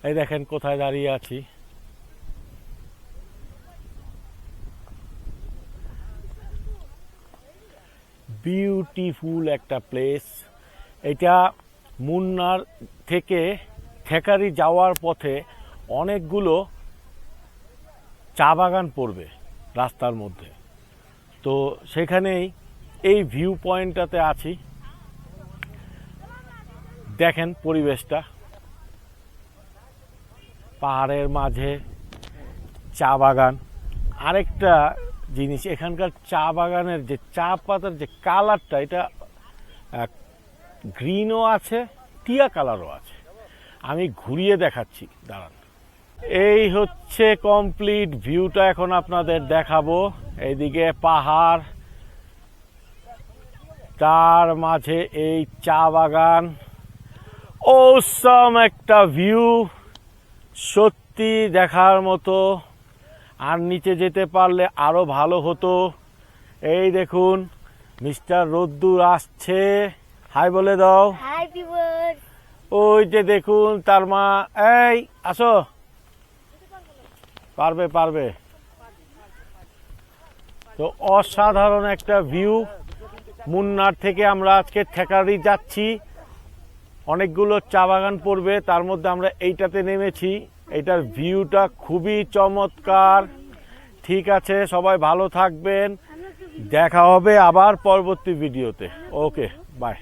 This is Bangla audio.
এই দেখেন কোথায় দাঁড়িয়ে আছি। বিউটিফুল একটা প্লেস। এটা মুন্নার থেকে ঠেকারি যাওয়ার পথে অনেকগুলো চা বাগান পড়বে রাস্তার মধ্যে, তো সেখানেই এই ভিউ পয়েন্টটাতে আছি। দেখেন পরিবেশটা, পাহাড়ের মাঝে চা বাগান। আরেকটা জিনিস, এখানকার চা বাগানের যে চা পাতার যে কালারটা, এটা গ্রিনও আছে, টিয়া কালারও আছে। আমি ঘুরিয়ে দেখাচ্ছি, দাঁড়ান। এই হচ্ছে কমপ্লিট ভিউটা, এখন আপনাদের দেখাবো। এইদিকে পাহাড়, তার মাঝে এই চা বাগান। অসাম একটা ভিউ, সত্যি দেখার মতো। আর নিচে যেতে পারলে আরো ভালো হতো। এই দেখুন মিস্টার রোদ্দুর আসছে, হাই বলে দাও। Hi viewers. ওই যে দেখুন তার মা। এই আসো, পারবে পারবে। তো অসাধারণ একটা ভিউ। মুন্নার থেকে আমরা আজকে ঠেকারি যাচ্ছি, অনেকগুলো চা বাগান পড়বে, তার মধ্যে আমরা এইটাতে নেমেছি। এটার ভিউটা খুবই চমৎকার। ঠিক আছে, সবাই ভালো থাকবেন, দেখা হবে আবার পরবর্তী ভিডিওতে। ওকে, বাই।